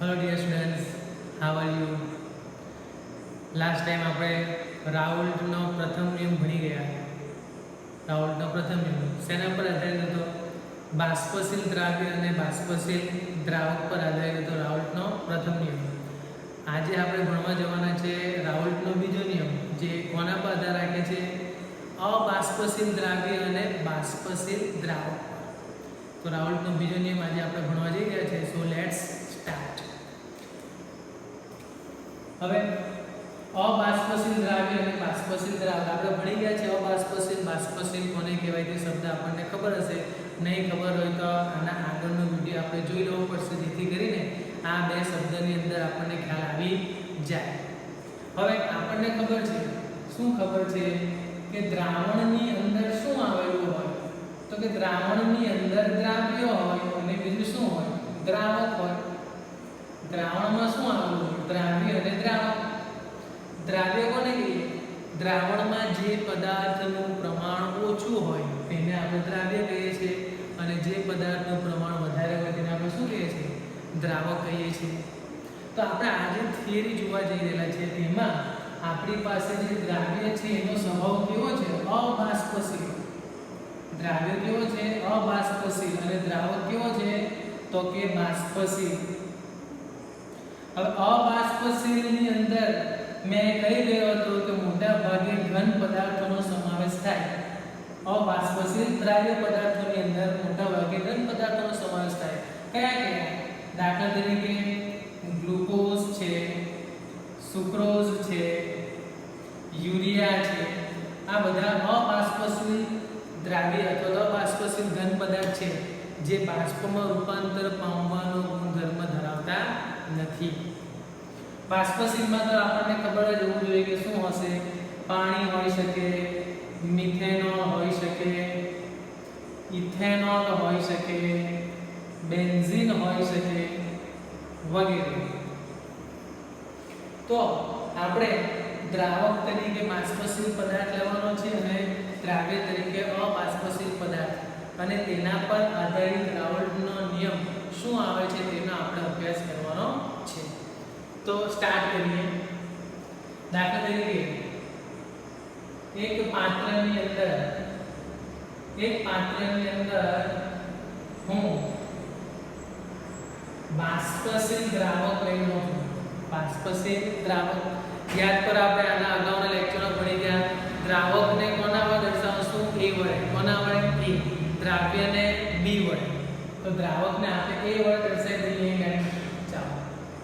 Hello dear students, how are you? Last time આપણે રાઉલ્ટનો પ્રથમ નિયમ ભણી ગયા. રાઉલ્ટનો પ્રથમ નિયમ શેના પર આધારિત હતો? બાષ્પશીલ દ્રાવ્ય અને બાષ્પશીલ દ્રાવક પર આધારિત હતો રાઉલ્ટનો પ્રથમ નિયમ. આજે આપણે ભણવા જવાના છે રાઉલ્ટનો બીજો નિયમ, જે કોના પર આધાર રાખે છે? અબાષ્પશીલ દ્રાવ્ય અને બાષ્પશીલ દ્રાવક પર. તો રાઉલ્ટનો બીજો નિયમ આજે આપણે ભણવા જઈ રહ્યા છે. So let's start. હવે અબાષ્પશીલ દ્રાવ્ય અને બાષ્પશીલ દ્રાવક આપણે ભણી ગયા છે. અબાષ્પશીલ બાષ્પશીલ કોને કહેવાય તે શબ્દ આપણને ખબર હશે. નહીં ખબર હોય તો આના આગળનો વિડીયો આપણે જોઈ લેવો પડશે, જેથી કરીને આ બે શબ્દની અંદર આપણને ખ્યાલ આવી જાય. હવે આપણને ખબર છે, શું ખબર છે કે દ્રાવણની અંદર શું આવેલું હોય? તો કે દ્રાવણની અંદર દ્રાવ્ય હોય અને બીજું શું હોય? દ્રાવક હોય. દ્રાવણમાં શું આવેલું હોય? દ્રાવ્ય અને દ્રાવક. દ્રાવ્ય કોને કહીએ? દ્રાવણમાં જે પદાર્થનું પ્રમાણ ઓછું હોય તેને આપણે દ્રાવ્ય કહીએ છીએ, અને જે પદાર્થનું પ્રમાણ વધારે હોય તેને આપણે શું કહીએ છીએ? દ્રાવક કહીએ છીએ. તો આપણે આજે થિયરી જોવા જઈ રહેલા છે, તેમાં આપણી પાસે જે દ્રાવ્ય છે એનો સ્વભાવ કેવો છે? અબાષ્પશીલ. દ્રાવ્ય કેવો છે? અબાષ્પશીલ. અને દ્રાવક કેવો છે? તો કે બાષ્પશીલ. હવે અબાષ્પશીલની અંદર મેં કહી રહ્યો હતો કે મોટા ભાગે ઘન પદાર્થોનો સમાવેશ થાય. અબાષ્પશીલ દ્રાવ્ય પદાર્થોની અંદર મોટા ભાગે ઘન પદાર્થોનો સમાવેશ થાય. કયા કયા? દાખલા તરીકે ગ્લુકોઝ છે, સુક્રોઝ છે, યુરિયા છે. આ બધા અબાષ્પશીલ દ્રાવ્ય અથવા અબાષ્પશીલ ઘન પદાર્થ છે, જે બાષ્પમાં રૂપાંતર પામવાનો ગુણધર્મ ધરાવતા નથી. બાષ્પશીલમાં તો આપણને ખબર જ હોવું જોઈએ કે શું હશે? પાણી હોઈ શકે, મિથેનોલ હોઈ શકે, ઇથેનોલ હોઈ શકે, બેન્ઝીન હોઈ શકે વગેરે. તો આપણે દ્રાવક તરીકે બાષ્પશીલ પદાર્થ લેવાનો છે અને દ્રાવ્ય તરીકે અબાષ્પશીલ પદાર્થ, અને તેના પર આધારિત રાઉલ્ટનો નિયમ શું આવે છે તેનો આપણે અભ્યાસ કરવાનો છે. તો સ્ટાર્ટ કરીએ. દાખલા તરીકે એક પાત્રની અંદર હું બાષ્પશીલ દ્રાવક લઈ લઉં છું. બાષ્પશીલ દ્રાવક યાદ પર આપણે આના અગાઉના લેક્ચરમાં ભણી ગયા. દ્રાવકને કોના વડે દર્શાવશું? A વડે. કોના વડે? A. દ્રાવ્યને B વડે. તો દ્રાવકને આપણે A વડે દર્શાવી દઈએ. ચાલો,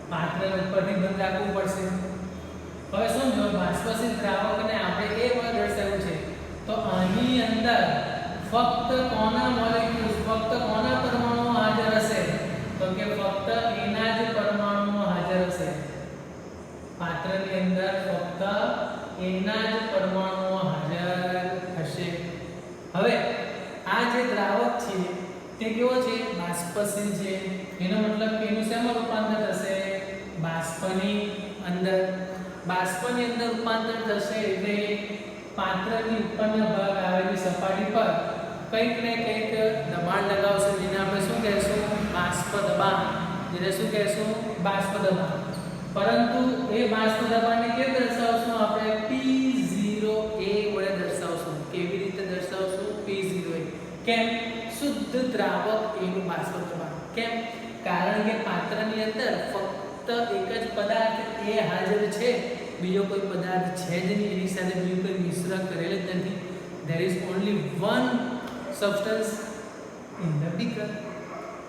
પાત્રને ઉપરથી બંધ રાખવું પડશે. હવે શું જો બાષ્પશીલ દ્રાવકને આપણે A વડે દર્શાવ્યું છે, તો આની અંદર ફક્ત કોના મોલેક્યુલ્સ, ફક્ત કોના પરમાણુઓ હાજર હશે? તો કે ફક્ત એના જ પરમાણુઓ હાજર હશે. પાત્રની અંદર ફક્ત એના જ પરમાણુઓ હાજર હશે. હવે આ જે દ્રાવક છે તે કેવો છે? બાષ્પશીલ છે. એનો મતલબ કે એનું શેમાં રૂપાંતર થશે? બાષ્પની અંદર. બાષ્પની અંદર રૂપાંતર થશે એટલે પાત્રની ઉપરના ભાગ આવેલી સપાટી પર કંઈક ને કંઈક દબાણ લગાવશે, જેને આપણે શું કહેશું? બાષ્પ દબાણ. જેને શું કહેશું? બાષ્પ દબાણ. પરંતુ એ બાષ્પ દબાણને કેવી દર્શાવશું? આપણે P0A વડે દર્શાવશું. કેવી રીતે દર્શાવશું? P0A. કેમ? શુદ્ધ દ્રાવક એનું બાષ્પ દબાણ. કેમ? કારણ કે પાત્રની અંદર ફક્ત એક જ પદાર્થ એ હાજર છે, બીજો કોઈ પદાર્થ છે જ નહીં. એની સાથે બીજું કોઈ મિશ્ર કરેલ જ નથી. there is only one substance in the beaker.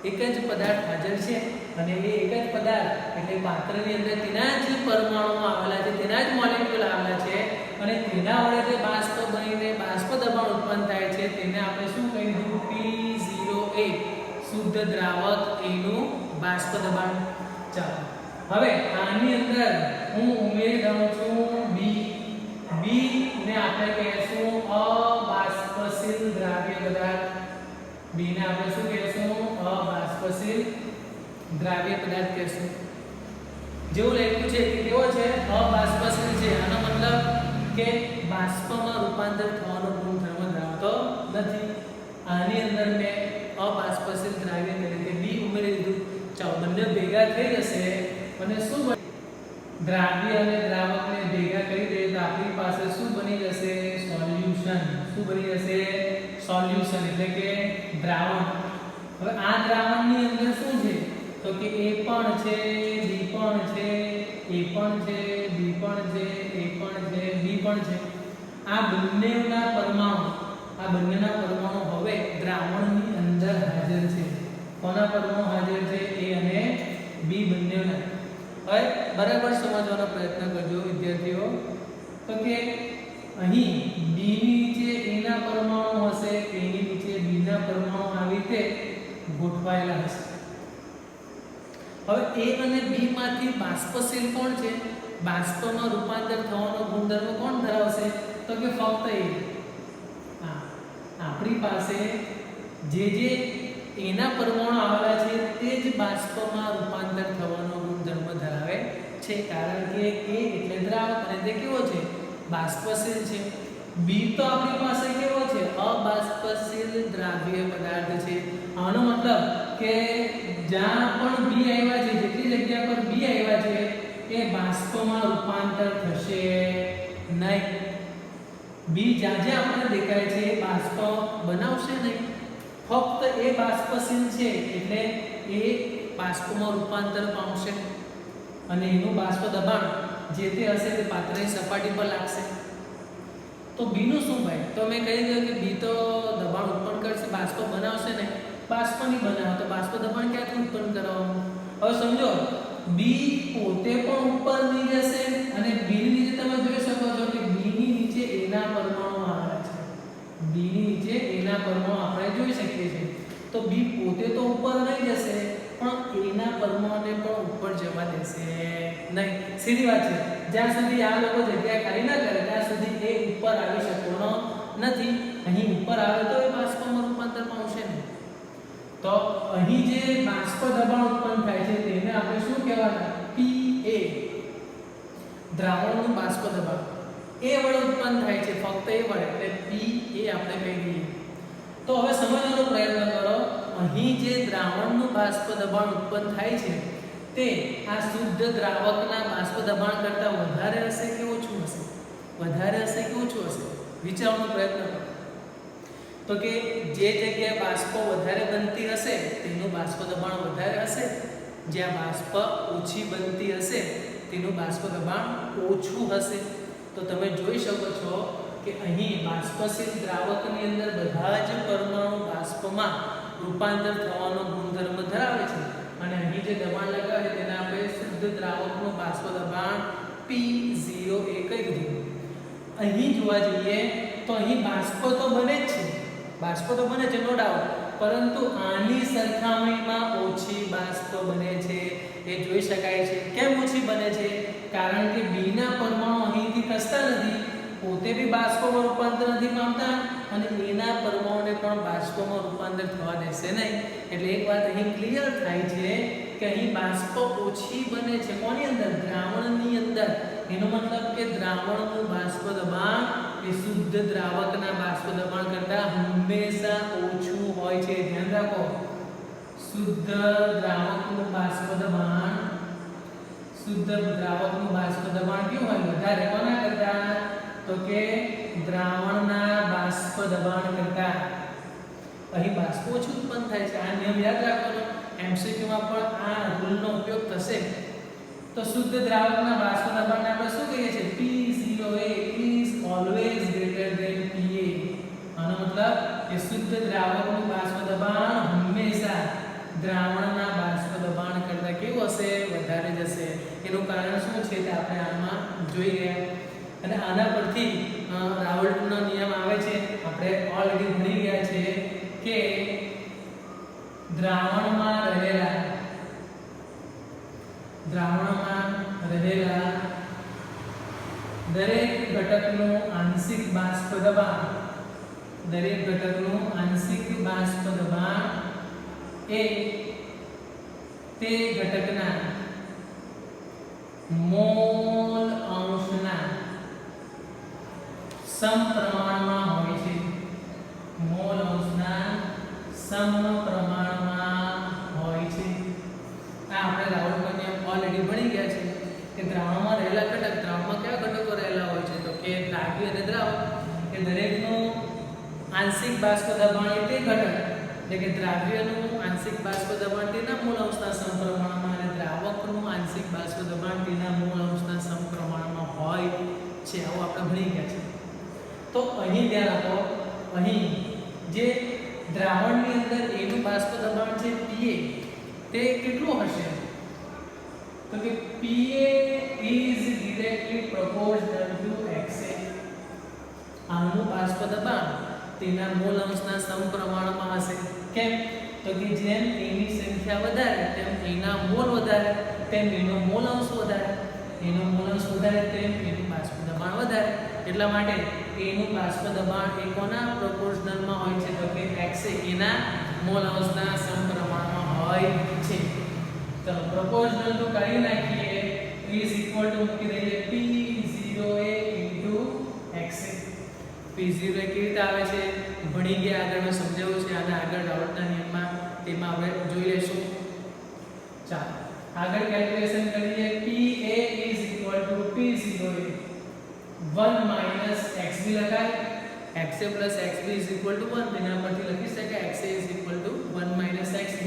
એક જ પદાર્થ હાજર છે, અને એ એક જ પદાર્થ એટલે પાત્રની અંદર તેના જ પરમાણુઓ આવેલા છે, તેના જ મોલેક્યુલ આવેલા છે, અને તેના વડે જે બાષ્પ બનીને બાષ્પ દબાણ ઉત્પન્ન થાય છે તેને આપણે શું કહીશું? P0A. શુદ્ધ દ્રાવક એનું બાષ્પ દબાણ. ચાલો, હવે આની અંદર હું ઉમેરી દઉં છું B. B ને આપણે કહીશું અબાષ્પશીલ દ્રાવ્ય પદાર્થ. B ને આપણે શું કહીશું? અબાષ્પશીલ દ્રાવ્ય પદાર્થ કહીશું. જેવું લખ્યું છે કે કેવો છે? અબાષ્પશીલ છે. આનો મતલબ કે બાષ્પમાં રૂપાંતર થવાનો ગુણધર્મ ધરાવતો નથી. આની અંદર મેં અબાષ્પશીલ દ્રાવ્ય તરીકે B ઉમેરી દીધું. ચાલો, બંને બંને ભેગા થઈ જશે અને શું દ્રાવ્ય અને દ્રાવકને ભેગા કરી દઈએ તો આપણી પાસે શું બની જશે? સોલ્યુશન. શું બની જશે? સોલ્યુશન એટલે કે દ્રાવણ. હવે આ દ્રાવણની અંદર શું છે? તો કે A પણ છે, B પણ છે, A પણ છે, B પણ છે, A પણ છે, B પણ છે. આ બંનેના પરમાણુ હવે દ્રાવણની અંદર હાજર છે. કોના પરમાણુ હાજર છે? A અને B બંનેના. હવે બરાબર સમજવાનો પ્રયત્ન કરજો વિદ્યાર્થીઓ. તો કે અહીં B ની નીચે A ના પરમાણુ હશે, A ની નીચે B ના પરમાણુ આવી રીતે ગોઠવાયેલા હશે. હવે A અને B માંથી બાષ્પશીલ કોણ છે? બાષ્પમાં રૂપાંતર થવાનો ગુણધર્મ કોણ ધરાવશે? તો કે ફક્ત A. આપણી પાસે જે A ના પરમાણુ આવેલા છે તે જ બાષ્પમાં રૂપાંતર થવાનો ગુણધર્મ ધરાવે છે, કારણ કે A એટલે દ્રાવક અને તે કેવો છે? બાષ્પશીલ છે. B તો આપણી પાસે કેવો છે? અબાષ્પશીલ દ્રાવ્ય પદાર્થ છે. આનો મતલબ કે જ્યાં પણ B આવ્યા છે, જેટલી જગ્યા પર B આવ્યા છે એ બાષ્પમાં રૂપાંતર થશે નહીં. B જ્યાં આપણને દેખાય છે એ બાષ્પ બનાવશે નહીં. ફક્ત એ બાષ્પશીલ છે એટલે એ બાષ્પમાં રૂપાંતર પામશે અને એનું બાષ્પ દબાણ જે તે હશે તે પાત્રની સપાટી પર લાગશે. તો B નું શું ભાઈ? તો મેં કહી દીધું કે B તો દબાણ ઉત્પન્ન કરશે, બાષ્પ બનાવશે નહીં. બાષ્પ નહીં બનાવે તો બાષ્પ દબાણ ક્યાંથી ઉત્પન્ન કરવાનું? હવે સમજો, B પોતે પણ ઉપર નહીં જશે અને B ની નીચે તમે જોઈ શકો છો કે B ની નીચે A ના પરમાણુ આવેલા છે. B ની નીચે A ના પરમાણુ આપણે જોઈ શકીએ છીએ. તો B પોતે તો ઉપર નહીં જશે પણ A ના પરમાણુને પણ ઉપર જવા દેશે નહીં. સીધી વાત છે. જ્યાં સુધી આ લોકો જગ્યા ખાલી ના કરે ત્યાં સુધી એ ઉપર આવી શકવાનો નથી. અહીં ઉપર આવે તો એ બાષ્પમાં રૂપાંતર પામશે નહીં. તો અહીં જે બાષ્પ દબાણ ઉત્પન્ન થાય છે તેને આપણે શું કહેવાના? PA. દ્રાવણનું બાષ્પ દબાણ એ વડે ઉત્પન્ન થાય છે, ફક્ત એ વડે, એટલે PA આપણે કહી દઈએ. તો હવે સમજવાનો પ્રયત્ન કરો. અહીં જે દ્રાવણનું બાષ્પ દબાણ ઉત્પન્ન થાય છે તે આ શુદ્ધ દ્રાવકના બાષ્પ દબાણ કરતાં વધારે હશે કે ઓછું હશે? વધારે હશે કે ઓછું હશે? વિચારવાનો પ્રયત્ન કરો. તો કે જે જગ્યાએ બાષ્પ વધારે બનતી હશે તેનું બાષ્પ દબાણ વધારે હશે, જ્યાં બાષ્પ ઓછી બનતી હશે તેનું બાષ્પ દબાણ ઓછું હશે. તો તમે જોઈ શકો છો કે અહીં બાષ્પશીલ દ્રાવકની અંદર બધા જ પરમાણુ બાષ્પમાં રૂપાંતર થવાનો ગુણધર્મ ધરાવે છે અને અહીં જે દબાણ લગાવે તેને આપણે શુદ્ધ દ્રાવકનું બાષ્પ દબાણ P0A કહી દીધું. અહીં જોવા જઈએ તો અહીં બાષ્પ તો બને જ છે, બાષ્પ તો બને છે નો ડાઉટ, પરંતુ આની સરખામણીમાં ઓછી બાષ્પ બને છે એ જોઈ શકાય છે. કેમ ઓછી બને છે? કારણ કે B ના પરમાણુ અહીંથી ખસતા નથી, પોતે બી બાષ્પમાં રૂપાંતર નથી પામતા અને A ના પરમાણુને પણ બાષ્પમાં રૂપાંતર થવા દેશે નહીં. એટલે એક વાત અહીં ક્લિયર થાય છે કે અહીં બાષ્પ ઓછી બને છે. કોની અંદર? દ્રાવણની અંદર. એનો મતલબ કે દ્રાવણનું બાષ્પ દબાણ એ શુદ્ધ દ્રાવકના બાષ્પ દબાણ કરતાં હંમેશા ઓછું હોય છે. ધ્યાન રાખો, શુદ્ધ દ્રાવકનું બાષ્પ દબાણ કેવું હોય? વધારે. કોના કરતાં? તો કે દ્રાવણના બાષ્પ દબાણ કરતાં. અહીં બાષ્પ ઓછું ઉત્પન્ન થાય છે. આ નિયમ યાદ રાખવાનો. MCQ માં પણ આ રૂલનો ઉપયોગ થશે. તો શુદ્ધ દ્રાવકના બાષ્પ દબાણને આપણે શું કહીએ છીએ? P0A is always greater than PA. આનો મતલબ કે શુદ્ધ દ્રાવકનું બાષ્પ દબાણ હંમેશા દ્રાવણના બાષ્પ દબાણ કરતાં કેવું હશે? વધારે જશે. એનું કારણ શું છે તે આપણે આમાં જોઈ ગયા અને આના પરથી રાવલ્ટનો નિયમ આવે છે. આપણે ઓલરેડી ભણી ગયા છે કે દ્રાવણમાં રહેલા દરેક ઘટકનું આંશિક બાષ્પ દબાણ એ તે ઘટકના મોલ અંશના સમપ્રમાણમાં હોય છે. મોલ અંશના સમપ્રમાણમાં હોય છે. આ દ્રાવણમાં રહેલા ઘટક, દ્રાવણમાં કયા ઘટકો રહેલા હોય છે તો કે દ્રાવ્ય અને દ્રાવક, એ દરેકનું આંશિક બાષ્પ દબાણ એ તે ઘટક, એટલે કે દ્રાવ્યનું આંશિક બાષ્પ દબાણ તેના મૂળ અંશના સમપ્રમાણમાં અને દ્રાવકનું આંશિક બાષ્પ દબાણ તેના મૂળ અંશના સમપ્રમાણમાં હોય છે. આવું આપણે ભણી ગયા છે. તો અહીં ધ્યાન આપો, અહીં જે દ્રાવણની અંદર એનું બાષ્પ દબાણ છે Pa, તે કેટલું હશે તો કે Pa is directly proportional to Xa. આનું બાષ્પ દબાણ તેના મૂળ અંશના સમપ્રમાણમાં હશે. કેમ તો કે જેમ એની સંખ્યા વધારે તેમ એના મોલ વધારે, તેમ એનો મોલ અંશ વધારે, એનો મોલ અંશ વધારે તેમ એનું બાષ્પ દબાણ વધારે. એટલા માટે એનું બાષ્પ દબાણ એ કોના પ્રોપોર્શનલમાં હોય છે તો કે Xa, એના મોલ અંશના સમપ્રમાણમાં હોય છે. ચલો પ્રોપોર્શનલ તો કરી નાખીએ, is equal to મૂકી દઈએ P0A Xa. P0 કેવી રીતે આવે છે ભણી ગયા, આગળ મેં સમજાવ્યું છે, અને આગળ રાઉટના નિયમમાં તેમાં આપણે જોઈ લઈશું. ચાલો આગળ કેલ્ક્યુલેશન કરીએ. Pa is equal to P0A 1 - xb લખાય, xa plus xb is equal to 1, તેના પરથી લખી શકાય xa is equal to 1 - xb,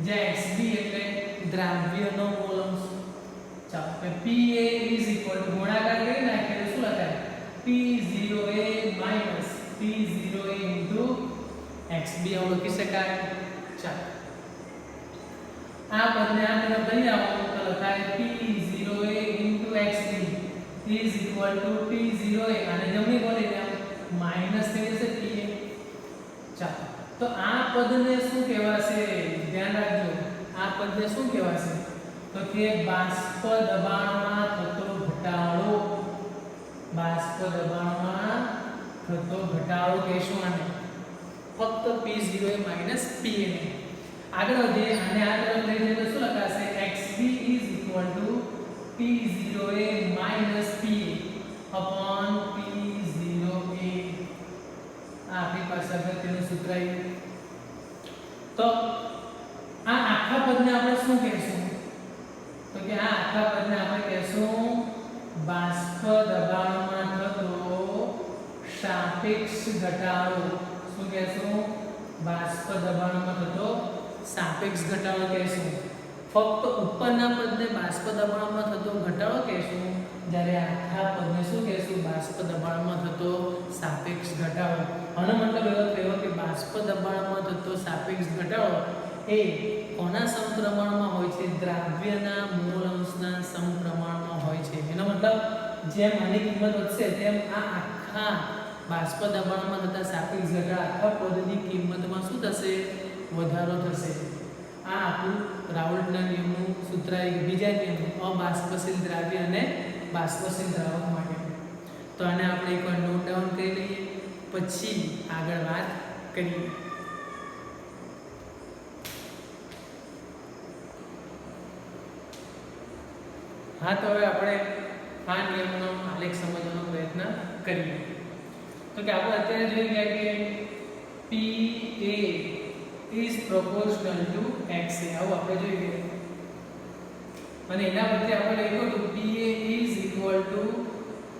જ્યાં xb એટલે દ્રાવ્યનો મોલ અંશ. ચાલો Pa is equal to ગુણાકાર કરી નાખીએ તો શું લખાય P0A minus P0A into xb આવું લખી શકાય. ચાલો આ પદને આ તરફ લઈ આવો તો લખાય P0A into xb is equal to P0A, અને જમણી બાજુ લઈ આવો માઈનસ થઈ જશે Pa. ચાલો તો આ પદને શું કહેવાશે, ધ્યાન રાખજો, આ પદને શું કહેવાશે તો કે બાષ્પ દબાણમાં થતો ઘટાડો. બાષ્પ દબાણમાં થતો ઘટાડો કહેશું આને, ફક્ત P0A minus Pa ને. આગળ વધીએ અને આ તરફ લઈ જઈએ તો શું લખાશે xb is equal to P0A minus Pa upon P0A. આ આપણી પાસે અગત્યનું સૂત્ર આવ્યું. તો આ આખા પદને આપણે શું કહેશું તો કે આ આખા પદને આપણે કહેશું બાષ્પ દબાણમાં થતો સાપેક્ષ ઘટાડો. શું કહેશું બાષ્પ દબાણમાં થતો સાપેક્ષ ઘટાડો કહેશું. ફક્ત ઉપરના પદને બાષ્પ દબાણમાં થતો ઘટાડો કહેશું, જ્યારે આખા પદને શું કહેશું બાષ્પ દબાણમાં થતો સાપેક્ષ ઘટાડો. આનો મતલબ એવો થયો કે બાષ્પ દબાણમાં થતો સાપેક્ષ ઘટાડો એ કોના સમપ્રમાણમાં હોય છે, દ્રાવ્યના મૂળ અંશના સમપ્રમાણમાં હોય છે. એનો મતલબ જેમ આની કિંમત વધશે તેમ આ આખા બાષ્પ દબાણમાં થતા સાપેક્ષ ઘટાડા આખા પદની કિંમતમાં શું થશે વધારો થશે. આ આપણું રાઉલ્ટના નિયમનું સૂત્ર બીજા નિયમનું અબાષ્પશીલ દ્રાવ્ય અને બાષ્પશીલ દ્રાવક માટે. તો આને આપણે એકવાર નોટ ડાઉન કરી લઈએ, પછી આગળ વાત કરીએ. હા તો હવે આપણે આ નિયમનો આલેખ સમજવાનો પ્રયત્ન કરીએ. તો કે આપણે અત્યારે જોઈ ગયા કે Pa is proportional to Xa, આવું આપણે જોઈ ગયા, અને એના પરથી આપણે લખ્યું તો Pa is equal to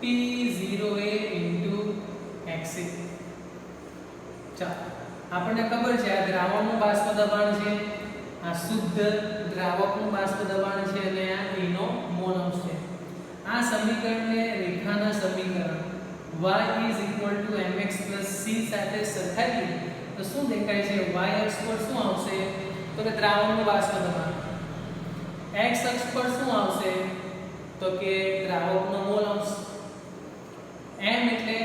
P0A into Xa. ચાલો આપણને ખબર છે આ દ્રાવકનું બાષ્પ દબાણ છે, આ શુદ્ધ દ્રાવકનું બાષ્પ દબાણ છે, અને આ એનો મોલ અંશ છે. આ સમીકરણને રેખાના સમીકરણ y is equal to mx plus c સાથે સરખાવીએ તો શું દેખાય છે, y અક્ષ પર શું આવશે તો કે દ્રાવકનું બાષ્પ દબાણ, x અક્ષ પર શું આવશે તો કે દ્રાવકનો મોલ અંશ, m એટલે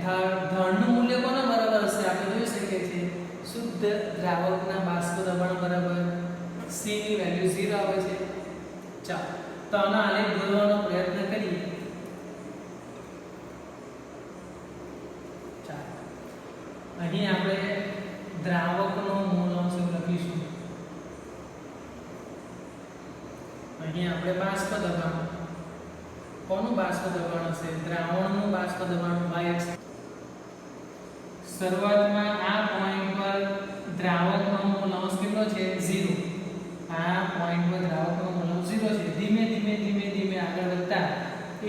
ઢાળનું મૂલ્ય કોના બરાબર હશે આપણે જોઈ શકીએ છીએ શુદ્ધ દ્રાવકના બાષ્પ દબાણ બરાબર c ની વેલ્યુ 0 આવે છે. ચાલો તો આનો આલેખ દોરવાનો પ્રયત્ન કરીએ. ચાલો અહીં આપણે દ્રાવકનો મૂળ અંશ લખીશું, અહીં આપણે બાષ્પ દબાણ, કોનું બાષ્પ દબાણ હશે દ્રાવણનું બાષ્પ દબાણ y અક્ષ. શરૂઆતમાં આ પોઈન્ટ પર દ્રાવકનો મૂળ અંશ કેટલો છે 0, આ પોઈન્ટ પર દ્રાવકનો મૂળ અંશ 0 છે. ધીમે ધીમે આગળ વધતા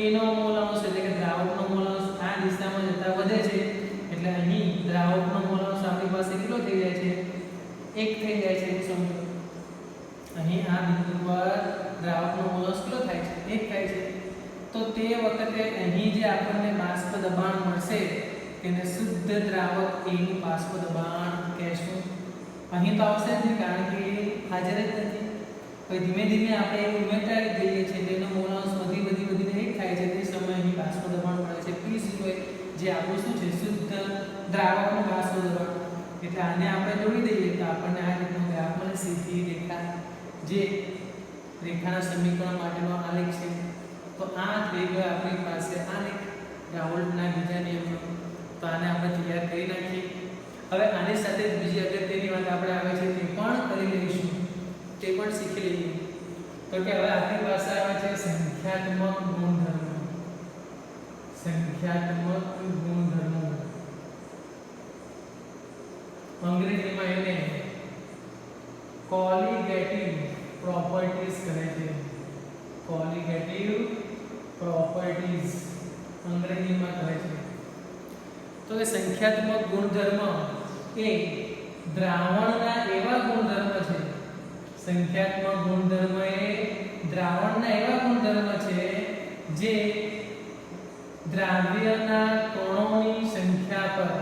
એનો મોલ અંશ એટલે કે દ્રાવકનો મોલ અંશ આ દિશામાં જતા વધે છે. એટલે અહીં દ્રાવકનો મોલ અંશ આપણી પાસે કેટલો થઈ જાય છે? 1 થઈ જાય છે. સમજો અહીં આ બિંદુ પર દ્રાવકનો મોલ અંશ કેટલો થાય છે? 1 થાય છે. તો તે વખતે અહીં જે આપણને બાષ્પ દબાણ મળશે તેને શુદ્ધ દ્રાવક A નું બાષ્પ દબાણ કહેશું. અહીં તો આવશે જ નહીં કારણ કે એ હાજર જ નથી. તો ધીમે ધીમે આપણે ઉમેરતા જઈએ છીએ તેનો મોલ અંશ વધીને 1 થાય છે. તે સમયે અહીં બાષ્પ દબાણ મળે છે P0 જે આપણું શું છે? શુદ્ધ દ્રાવકનું બાષ્પ દબાણ. એટલે આને આપણે જોડી દઈએ તો આપણને આ રીતનો ગ્રાફ મળે. સીધી રેખા જે રેખાના સમીકરણ માટેનો આલેખ છે. તો આ થઈ ગયો આપણી પાસે આલેખ રાઉલ્ટના બીજા નિયમનો. તો આને આપણે તૈયાર કરી નાખીએ. હવે આની સાથે જ બીજી અગત્યની વાત આપણે આવે છે તે પણ કરી લઈશું, તે પણ શીખી લઈએ. તો કે હવે આપણી પાસે આવે છે સંખ્યાત્મક ગુણધર્મો. સંખ્યાત્મક ગુણધર્મો અંગ્રેજીમાં એને કોલિગેટિવ પ્રોપર્ટીઝ કહે છે. કોલિગેટિવ પ્રોપર્ટીઝ અંગ્રેજીમાં કહે છે. તો એ સંખ્યાત્મક ગુણધર્મ એ દ્રાવણના એવા ગુણધર્મ છે. સંખ્યાત્મક ગુણધર્મ એ દ્રાવણના એવા ગુણધર્મ છે જે દ્રાવ્યના કણોની સંખ્યા પર,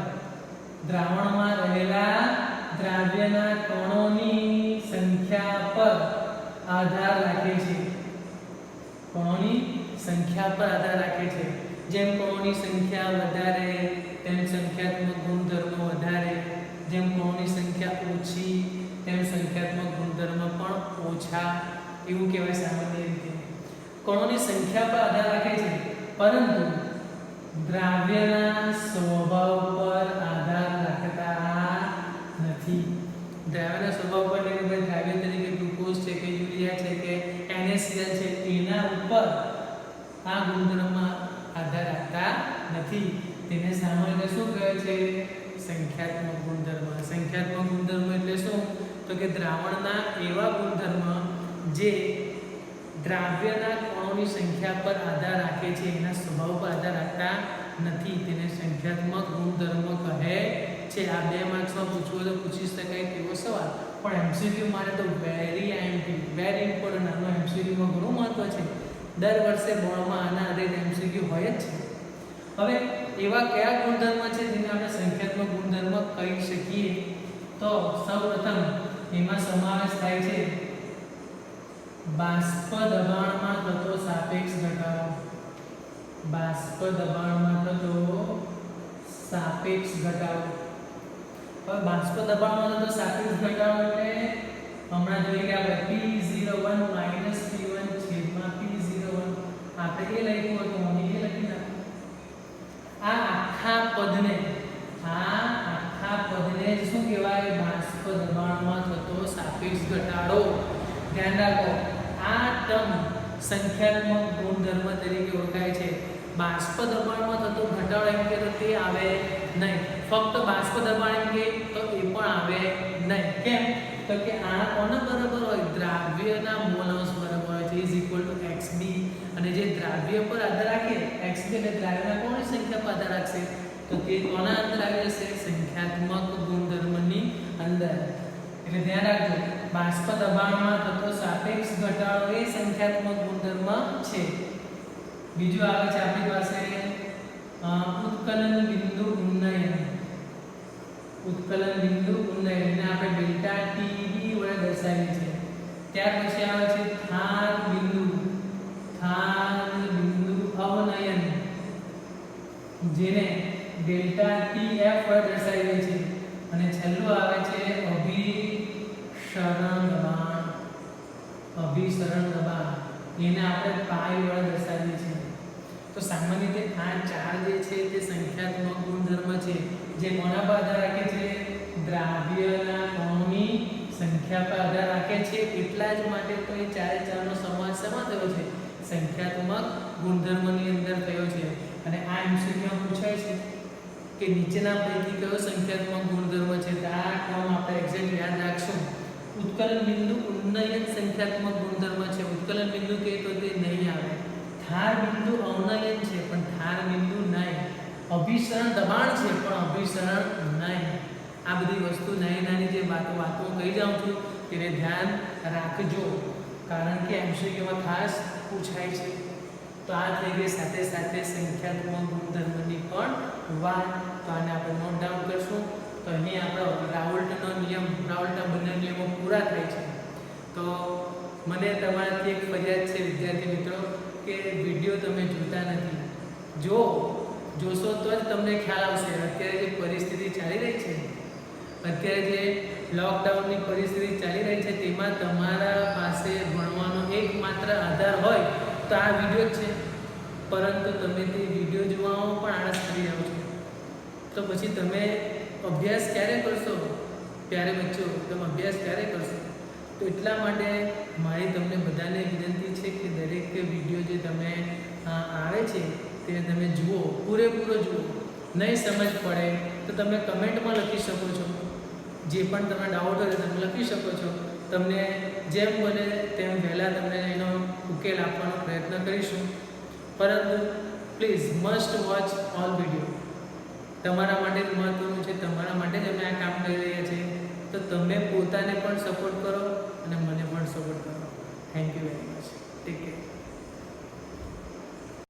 દ્રાવણમાં રહેલા દ્રાવ્યના કણોની સંખ્યા પર આધાર રાખે છે. કણોની સંખ્યા પર આધાર રાખે છે. જેમ કણોની સંખ્યા વધારે તેમ સંખ્યાત્મક ગુણધર્મ વધારે, જેમ કણોની સંખ્યા ઓછી તેમ સંખ્યાત્મક ગુણધર્મ પણ ઓછા, એવું કહેવાય સામાન્ય રીતે. કણોની સંખ્યા પર આધાર રાખે છે પરંતુ દ્રાવ્યના સ્વભાવ પર આધાર રાખતા નથી. દ્રાવ્યના સ્વભાવ પર એટલે કે દ્રાવ્ય તરીકે ગ્લુકોઝ છે કે યુરિયા છે કે NaCl છે એના ઉપર આ ગુણધર્મમાં આધાર રાખતા નથી. તેને સામાન્ય શું કહે છે? સંખ્યાત્મક ગુણધર્મ. સંખ્યાત્મક ગુણધર્મ એટલે શું? તો કે દ્રાવણના એવા ગુણધર્મ જે દ્રાવ્યના કણોની સંખ્યા પર આધાર રાખે છે, એના સ્વભાવ પર આધાર રાખતા નથી. તેને સંખ્યાત્મક ગુણધર્મ કહે છે. આ 2 માર્ક્સમાં પૂછવું તો પૂછી શકાય તેવો સવાલ, પણ MCQ માટે તો વેરી ઇમ્પોર્ટન્ટ. આનો MCQમાં ઘણું મહત્વ છે. દર વર્ષે બોર્ડમાં આના આધારિત MCQ હોય જ છે. હવે એવા કયા ગુણધર્મ છે જેને આપણે સંખ્યાત્મક ગુણધર્મ કહી શકીએ? તો સૌપ્રથમ એમાં સમાવેશ થાય છે બાષ્પ દબાણમાં થતો સાપેક્ષ ઘટાડો. બાષ્પ દબાણમાં થતો સાપેક્ષ ઘટાડો. હવે બાષ્પ દબાણમાં થતો સાપેક્ષ ઘટાડો એટલે હમણાં જોઈએ કે આપણે P01 P1 છેદમાં P01 આપણે એ લખ્યું હતું અને એ લખી નાખ્યું. આ આખા પદને શું કહેવાય? બાષ્પ દબાણમાં થતો સાપેક્ષ ઘટાડો. ધ્યાન રાખો, આ ટર્મ સંખ્યાત્મક ગુણધર્મ તરીકે ઓળખાય છે. બાષ્પ દબાણમાં થતો ઘટાડો એમ કે તો તે આવે નહીં. ફક્ત બાષ્પ દબાણ એમ કે તો એ પણ આવે નહીં. કેમ? તો કે આ કોના બરાબર હોય? દ્રાવ્યના મોલ અંશ બરાબર હોય છે =xb. અને જે દ્રાવ્ય પર આધાર રાખે xb એટલે દ્રાવ્યના કોની સંખ્યા પર આધાર રાખશે? તો તે કોના અંદર આવી જશે? સંખ્યાત્મક ગુણધર્મની અંદર. એટલે ધ્યાન રાખજો, બાષ્પ દબાણમાં થતો સાપેક્ષ ઘટાડો એ સંખ્યાત્મક ગુણધર્મ છે. બીજું આવે છે આપણી પાસે ઉત્કલન બિંદુ ઉન્નયન. ઉત્કલન બિંદુ ઉન્નયન એને આપણે ડેલ્ટા TB વડે દર્શાવીએ છીએ. ત્યાર પછી આવે છે થાન બિંદુ અવનયન, જેને ડેલ્ટા TF વડે દર્શાવીએ છીએ. અને છેલ્લું આવે છે અભિસરણ દબાણ. અભિસરણ દબાણ એને આપણે પાઈ વડે દર્શાવીએ છીએ. તો સામાન્ય રીતે આ 4 જે છે તે સંખ્યાત્મક ગુણધર્મ છે જે કોના પર આધાર રાખે છે? દ્રાવ્યના કણોની સંખ્યા પર આધાર રાખે છે. એટલા જ માટે તો એ 4 નો સમાસ શેમાં થયો છે? સંખ્યાત્મક ગુણધર્મની અંદર થયો છે. અને આ MCQમાં પૂછાય છે કે નીચેના પૈકી કયો સંખ્યાત્મક ગુણધર્મ છે? તો આ ટર્મ આપણે એક્ઝેક્ટ યાદ રાખશું. ઉત્કલન બિંદુ ઉન્નયન સંખ્યાત્મક ગુણધર્મ છે. ઉત્કલન બિંદુ કહે તો તે નહીં આવે. ધાર બિંદુ અવનયન છે પણ ધાર બિંદુ નહીં. અભિસરણ દબાણ છે પણ અભિસરણ નહીં. આ બધી વસ્તુ નાની નાની જે વાતો કહી જાઉં છું તેને ધ્યાન રાખજો, કારણ કે એમસીક્યુમાં ખાસ પૂછાય છે. તો આ થઈ ગઈ સાથે સાથે સંખ્યાત્મક ગુણધર્મની પણ વાત. તો આને આપણે નોટ ડાઉન કરશું. તો અહીં આપણો રાઉલ્ટના બંને નિયમો પૂરા થાય છે. તો મને તમારાથી એક ફરિયાદ છે વિદ્યાર્થી મિત્રો કે વિડીયો તમે જોતા નથી. જોશો તો જ તમને ખ્યાલ આવશે. અત્યારે જે પરિસ્થિતિ ચાલી રહી છે, અત્યારે જે લોકડાઉનની પરિસ્થિતિ ચાલી રહી છે, તેમાં તમારા પાસે ભણવાનો એકમાત્ર આધાર હોય તો આ વિડીયો જ છે. પરંતુ તમે તે વિડીયો જોવામાં પણ આળસ કરી રહ્યો છો. તો પછી તમે અભ્યાસ ક્યારે કરશો? પ્યારે બચ્ચો, તમે અભ્યાસ ક્યારે કરશો? તો એટલા માટે મારી તમને બધાને વિનંતી છે કે દરેક વિડીયો જે તમે આવે છે તે તમે જુઓ, પૂરેપૂરો જુઓ. નહીં સમજ પડે તો તમે કમેન્ટમાં લખી શકો છો. જે પણ તમને ડાઉટ હોય તમે લખી શકો છો. તમને જેમ બને તેમ વહેલા તમને એનો ઉકેલ આપવાનો પ્રયત્ન કરીશું. પરંતુ please must watch all video. તમારા માટે જ મહત્વનું છે, તમારા માટે જ અમે આ કામ કરી રહ્યા છીએ. તો તમે પોતાને પણ સપોર્ટ કરો અને મને પણ સપોર્ટ કરો. Thank you very much. Take care.